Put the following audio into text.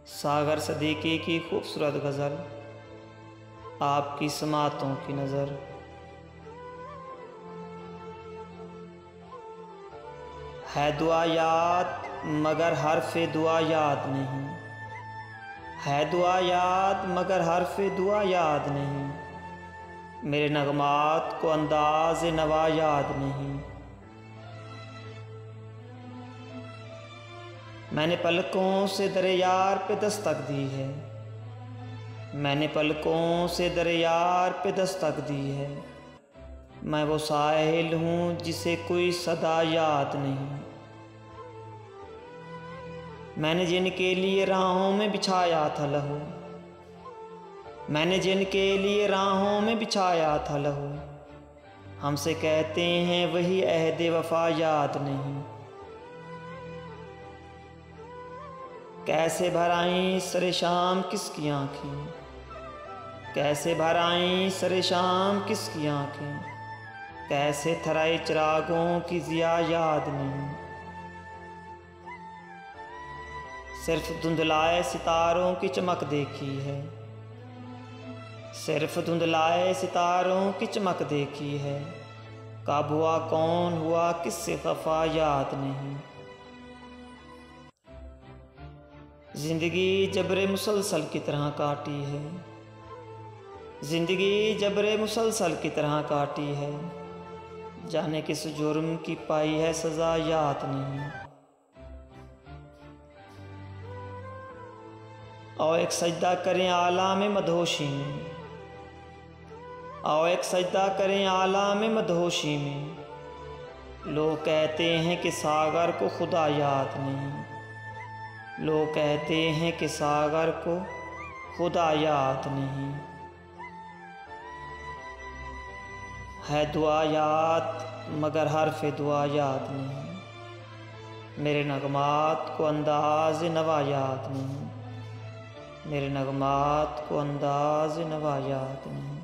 सागर सदीकी की खूबसूरत गज़ल, आपकी समातों की नज़र। है दुआ याद मगर हर्फ़ दुआ याद नहीं, है दुआ याद मगर हर्फ़ दुआ याद नहीं, मेरे नगमात को अंदाज़ नवा याद नहीं। मैंने पलकों से दरे यार पे दस्तक दी है, मैंने पलकों से दरे यार पे दस्तक दी है। मैं वो साहिल हूँ जिसे कोई सदा याद नहीं। मैंने जिनके लिए राहों में बिछाया था लहू, मैंने जिनके लिए राहों में बिछाया था लहू, हमसे कहते हैं वही अहद वफा याद नहीं। कैसे भर आईं सरे शाम किसकी आँखें, कैसे भर आईं सरे शाम किसकी आँखें, कैसे थराए चिरागों की ज़िया याद नहीं। सिर्फ धुंधलाए सितारों की चमक देखी है, सिर्फ धुंधलाए सितारों की चमक देखी है, कब हुआ कौन हुआ किससे खफा याद नहीं। ज़िंदगी जबरे मुसलसल की तरह काटी है, ज़िंदगी जबरे मुसलसल की तरह काटी है, जाने किस जुर्म की पाई है सज़ा याद नहीं। और एक सजदा करें आला में मदहोशी में, और एक सजदा करें आला में मदहोशी में, लोग कहते हैं कि सागर को खुदा याद नहीं, लोग कहते हैं कि सागर को खुदा याद नहीं। है दुआ याद मगर हर्फ़ दुआ याद नहीं, मेरे नगमात को अंदाज़ नवा याद नहीं, मेरे नगमात को अंदाज़ नवा याद नहीं।